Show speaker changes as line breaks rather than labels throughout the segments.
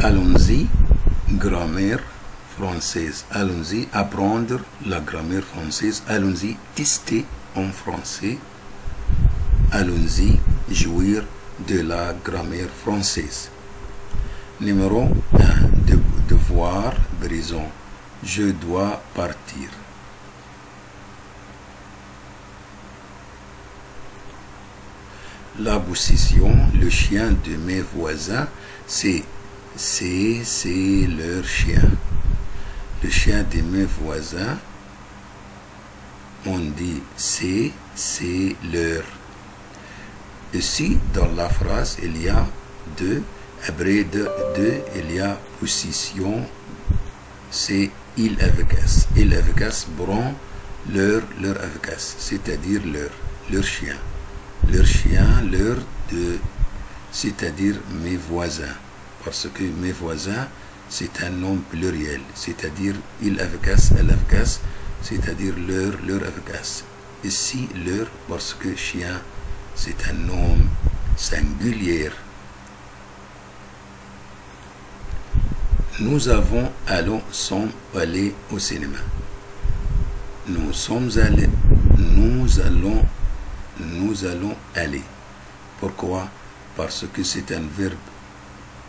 Allons-y, grammaire française. Allons-y, apprendre la grammaire française. Allons-y, tester en français. Allons-y, jouir de la grammaire française. Numéro 1. Devoir, présent. Je dois partir. La possession, le chien de mes voisins, c'est leur chien. Le chien de mes voisins, on dit c'est leur. Ici, dans la phrase, il y a deux. Après de, il y a possession, c'est il avec S. Il avec S prend leur avec S, c'est-à-dire leur chien. Leur chien, leur de, c'est-à-dire mes voisins. Parce que mes voisins, c'est un nom pluriel, c'est-à-dire il avec S, elle avec S, c'est-à-dire leur avec S. Ici, leur, parce que chien, c'est un nom singulier. Nous sommes allés au cinéma. Nous allons aller. Pourquoi? Parce que c'est un verbe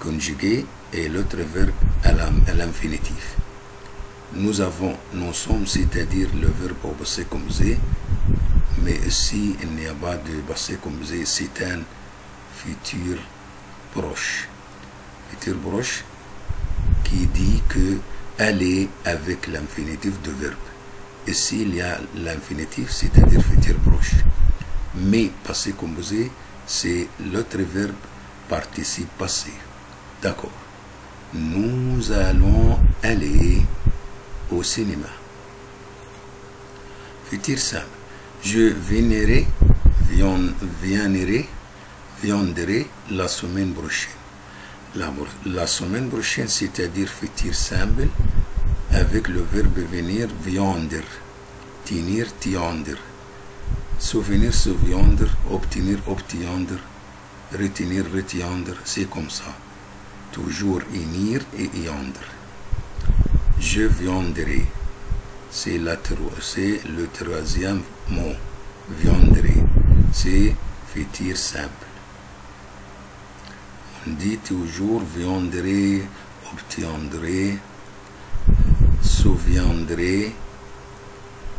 conjugué et l'autre verbe à l'infinitif. Nous sommes, c'est-à-dire le verbe au passé composé, mais ici il n'y a pas de passé composé, c'est un futur proche. Futur proche qui dit que aller avec l'infinitif de verbe. Ici, il y a l'infinitif, c'est-à-dire futur proche. Mais passé composé, c'est l'autre verbe participe passé. D'accord. Nous allons aller au cinéma. Futur simple. Je viendrai la semaine prochaine. La semaine prochaine, c'est-à-dire futur simple, avec le verbe venir, viandre, tenir, tiandre, souvenir, souviandre, obtenir, obtiandre, retenir, retiandre, c'est comme ça. Toujours unir et iandre. Je viendrai, c'est le troisième mot. Viendrai, c'est futur simple. On dit toujours viendrai, obtiendrai, souviendrai,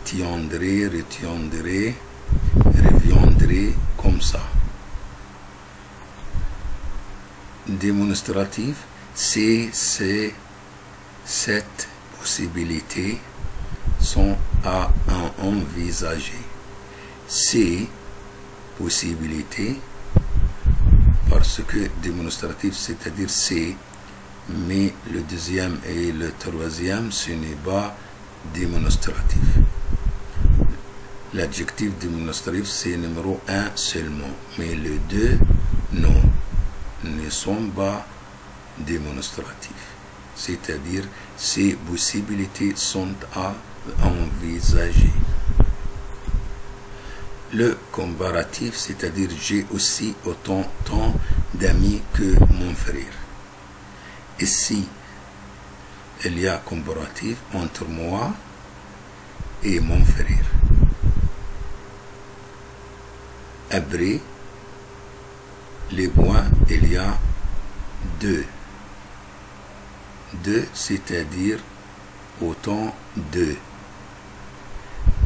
tiendrai, retiendrai, reviendrai, comme ça. Démonstratif, c'est cette possibilité sont à envisager. Ces possibilités, parce que démonstratif, c'est-à-dire c'est, mais le deuxième et le troisième, ce n'est pas démonstratif. L'adjectif démonstratif, c'est numéro 1 seulement, mais les deux, non, ne sont pas démonstratifs. C'est-à-dire, ces possibilités sont à envisager. Le comparatif, c'est-à-dire j'ai aussi autant d'amis que mon frère. Ici, il y a comparatif entre moi et mon frère. Après les points, il y a deux. Deux, c'est-à-dire autant de.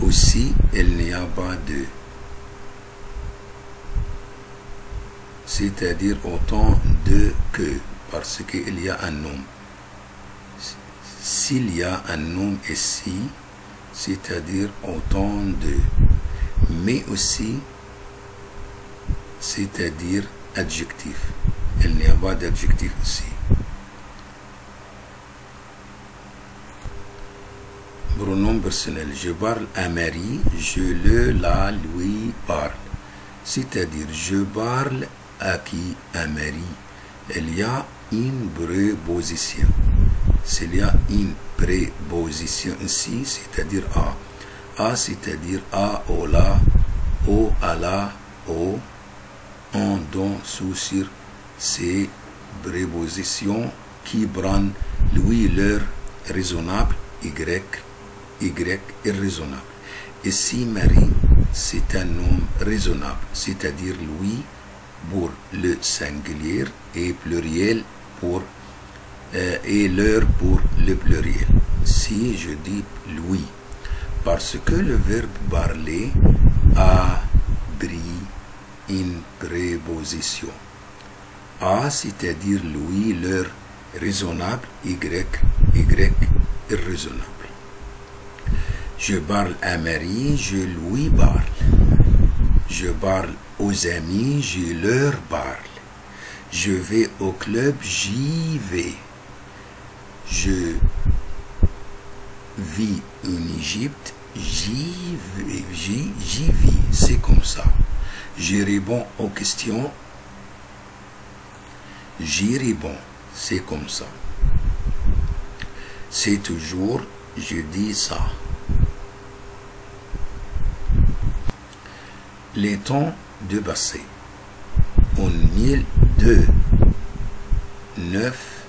Aussi, il n'y a pas de. C'est-à-dire autant de que, parce qu'il y a un nom. S'il y a un nom ici, c'est-à-dire autant de. Mais aussi, c'est-à-dire adjectif. Il n'y a pas d'adjectif ici. Pronom personnel. Je parle à Marie, je la lui parle. C'est-à-dire, je parle à qui? À Marie. Il y a une préposition. S'il y a une préposition ici, c'est-à-dire à. À, c'est-à-dire à, au, la, au, à la, au, en, dans, sous, sur. C'est préposition qui prend lui l'heure raisonnable, Y irraisonnable. Ici, Marie, c'est un nom raisonnable, c'est-à-dire lui pour le singulier et pluriel pour et l'heure pour le pluriel. Si je dis lui, parce que le verbe parler a pris une préposition. A, c'est-à-dire lui, l'heure raisonnable, Y irraisonnable. Je parle à Marie, je lui parle. Je parle aux amis, je leur parle. Je vais au club, j'y vais. Je vis en Égypte, j'y vis. C'est comme ça. Je réponds aux questions, j'y réponds. C'est comme ça. C'est toujours, je dis ça. Les temps de passé. En 1009,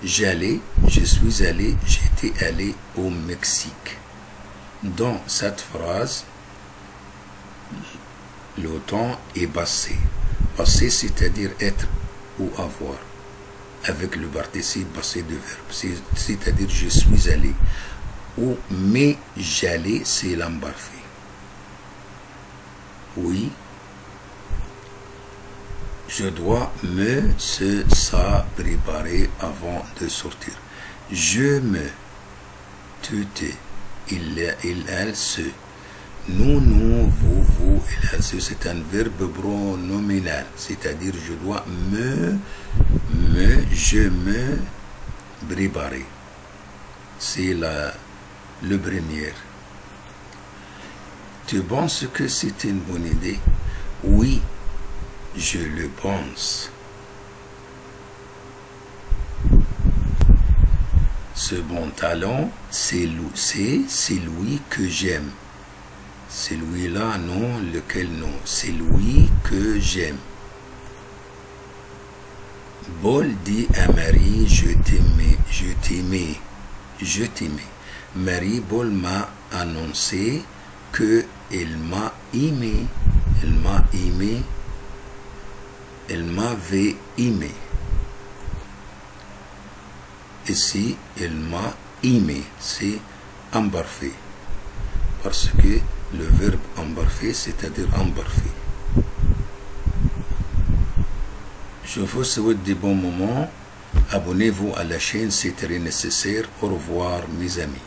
je suis allé, j'étais allé au Mexique. Dans cette phrase, le temps est passé. Passé, c'est-à-dire être ou avoir, avec le participe passé de verbe. C'est-à-dire je suis allé. Ou mais j'allais, c'est l'imparfait. Oui, je dois ça préparer avant de sortir. Je me, tu, il, elle, ce. Nous, vous, il, elle, ce. C'est un verbe pronominal, c'est-à-dire je dois je me préparer. C'est le premier. Tu penses que c'est une bonne idée? Oui, je le pense. Ce pantalon, c'est lui que j'aime. Celui-là, non, lequel non. C'est lui que j'aime. Paul dit à Marie, je t'aimais. Marie, Paul m'a annoncé qu'elle m'a aimé. Elle m'avait aimé. Ici, elle m'a aimé. C'est imparfait. Parce que le verbe imparfait, c'est-à-dire imparfait. Je vous souhaite de bons moments. Abonnez-vous à la chaîne, c'est très nécessaire. Au revoir, mes amis.